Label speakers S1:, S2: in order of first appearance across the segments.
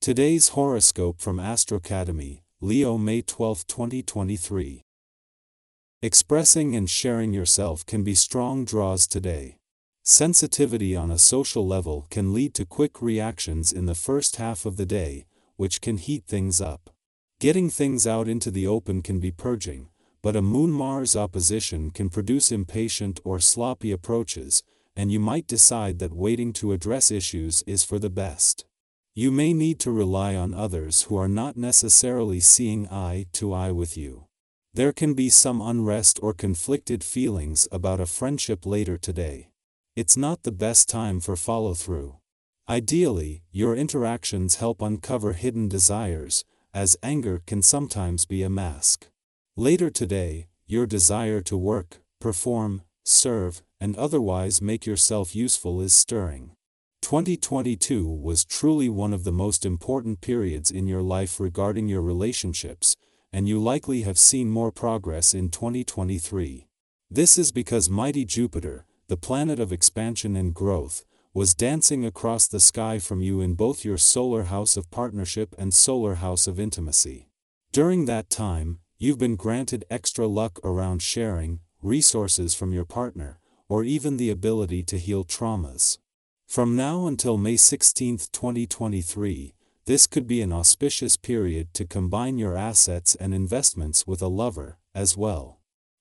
S1: Today's horoscope from Astrocademy, Leo May 12, 2023. Expressing and sharing yourself can be strong draws today. Sensitivity on a social level can lead to quick reactions in the first half of the day, which can heat things up. Getting things out into the open can be purging, but a Moon-Mars opposition can produce impatient or sloppy approaches, and you might decide that waiting to address issues is for the best. You may need to rely on others who are not necessarily seeing eye to eye with you. There can be some unrest or conflicted feelings about a friendship later today. It's not the best time for follow-through. Ideally, your interactions help uncover hidden desires, as anger can sometimes be a mask. Later today, your desire to work, perform, serve, and otherwise make yourself useful is stirring. 2022 was truly one of the most important periods in your life regarding your relationships, and you likely have seen more progress in 2023. This is because mighty Jupiter, the planet of expansion and growth, was dancing across the sky from you in both your solar house of partnership and solar house of intimacy. During that time, you've been granted extra luck around sharing, resources from your partner, or even the ability to heal traumas. From now until May 16, 2023, this could be an auspicious period to combine your assets and investments with a lover, as well.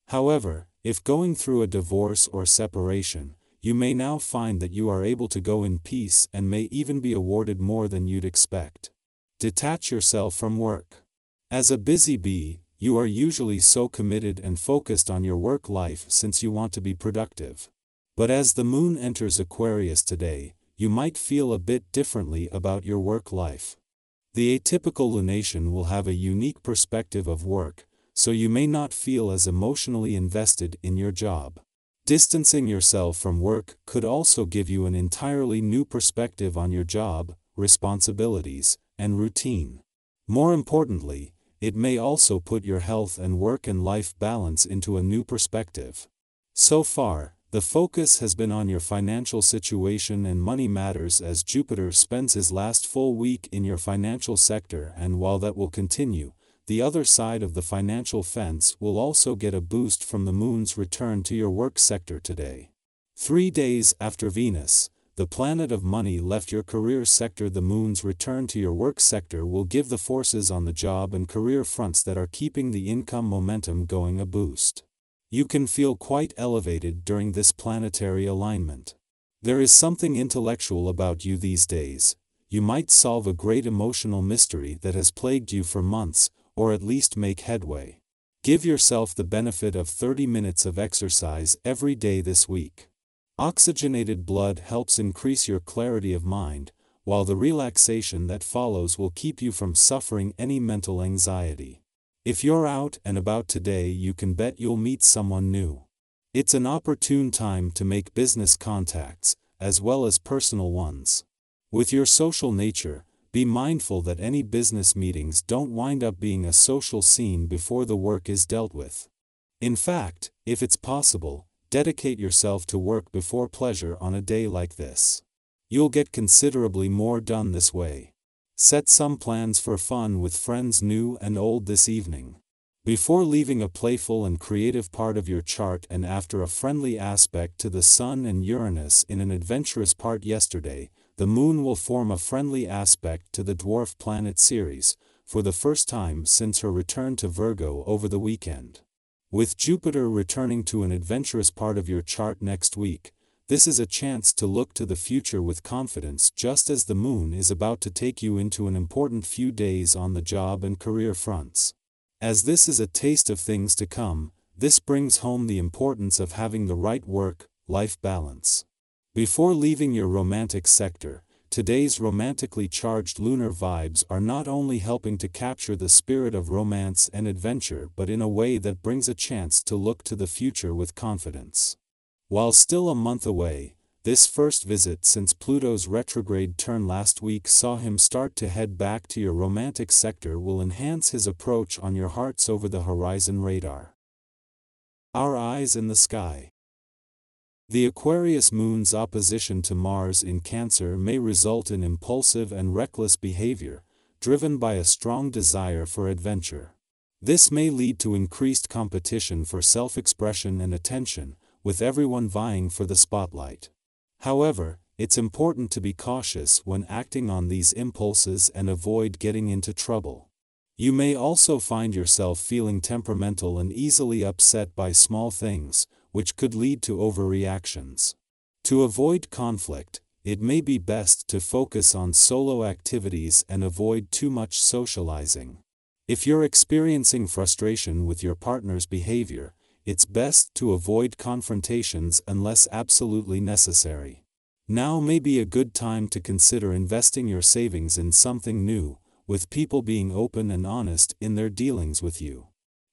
S1: However, if going through a divorce or separation, you may now find that you are able to go in peace and may even be awarded more than you'd expect. Detach yourself from work. As a busy bee, you are usually so committed and focused on your work life since you want to be productive. But as the moon enters Aquarius today, you might feel a bit differently about your work life. The atypical lunation will have a unique perspective of work, so you may not feel as emotionally invested in your job. Distancing yourself from work could also give you an entirely new perspective on your job, responsibilities, and routine. More importantly, it may also put your health and work and life balance into a new perspective. So far, the focus has been on your financial situation and money matters as Jupiter spends his last full week in your financial sector, and while that will continue, the other side of the financial fence will also get a boost from the moon's return to your work sector today. 3 days after Venus, the planet of money, left your career sector, the moon's return to your work sector will give the forces on the job and career fronts that are keeping the income momentum going a boost. You can feel quite elevated during this planetary alignment. There is something intellectual about you these days. You might solve a great emotional mystery that has plagued you for months, or at least make headway. Give yourself the benefit of 30 minutes of exercise every day this week. Oxygenated blood helps increase your clarity of mind, while the relaxation that follows will keep you from suffering any mental anxiety. If you're out and about today, you can bet you'll meet someone new. It's an opportune time to make business contacts, as well as personal ones. With your social nature, be mindful that any business meetings don't wind up being a social scene before the work is dealt with. In fact, if it's possible, dedicate yourself to work before pleasure on a day like this. You'll get considerably more done this way. Set some plans for fun with friends new and old this evening. Before leaving a playful and creative part of your chart and after a friendly aspect to the Sun and Uranus in an adventurous part yesterday, the Moon will form a friendly aspect to the dwarf planet Ceres, for the first time since her return to Virgo over the weekend. With Jupiter returning to an adventurous part of your chart next week, this is a chance to look to the future with confidence, just as the Moon is about to take you into an important few days on the job and career fronts. As this is a taste of things to come, this brings home the importance of having the right work-life balance. Before leaving your romantic sector, today's romantically charged lunar vibes are not only helping to capture the spirit of romance and adventure, but in a way that brings a chance to look to the future with confidence. While still a month away, this first visit since Pluto's retrograde turn last week saw him start to head back to your romantic sector will enhance his approach on your hearts over the horizon radar. Our eyes in the sky. The Aquarius moon's opposition to Mars in Cancer may result in impulsive and reckless behavior, driven by a strong desire for adventure. This may lead to increased competition for self-expression and attention, with everyone vying for the spotlight. However, it's important to be cautious when acting on these impulses and avoid getting into trouble. You may also find yourself feeling temperamental and easily upset by small things, which could lead to overreactions. To avoid conflict, it may be best to focus on solo activities and avoid too much socializing. If you're experiencing frustration with your partner's behavior, it's best to avoid confrontations unless absolutely necessary. Now may be a good time to consider investing your savings in something new, with people being open and honest in their dealings with you.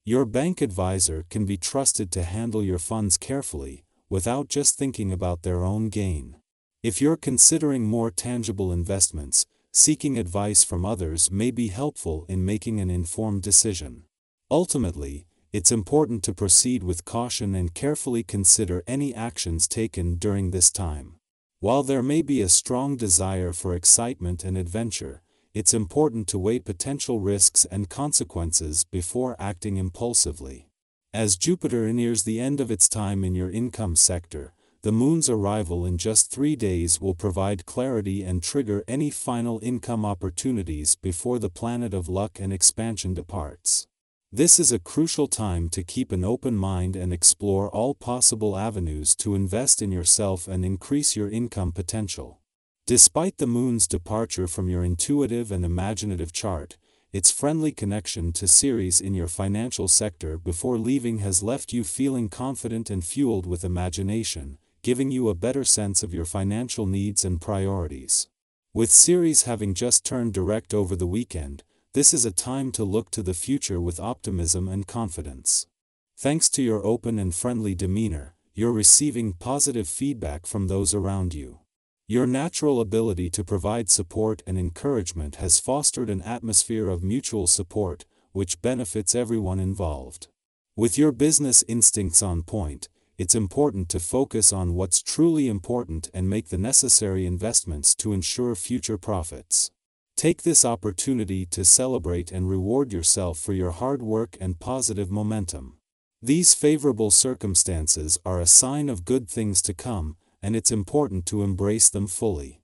S1: Your bank advisor can be trusted to handle your funds carefully, without just thinking about their own gain. If you're considering more tangible investments, seeking advice from others may be helpful in making an informed decision. Ultimately, it's important to proceed with caution and carefully consider any actions taken during this time. While there may be a strong desire for excitement and adventure, it's important to weigh potential risks and consequences before acting impulsively. As Jupiter nears the end of its time in your income sector, the moon's arrival in just 3 days will provide clarity and trigger any final income opportunities before the planet of luck and expansion departs. This is a crucial time to keep an open mind and explore all possible avenues to invest in yourself and increase your income potential. Despite the moon's departure from your intuitive and imaginative chart, its friendly connection to Ceres in your financial sector before leaving has left you feeling confident and fueled with imagination, giving you a better sense of your financial needs and priorities. With Ceres having just turned direct over the weekend, this is a time to look to the future with optimism and confidence. Thanks to your open and friendly demeanor, you're receiving positive feedback from those around you. Your natural ability to provide support and encouragement has fostered an atmosphere of mutual support, which benefits everyone involved. With your business instincts on point, it's important to focus on what's truly important and make the necessary investments to ensure future profits. Take this opportunity to celebrate and reward yourself for your hard work and positive momentum. These favorable circumstances are a sign of good things to come, and it's important to embrace them fully.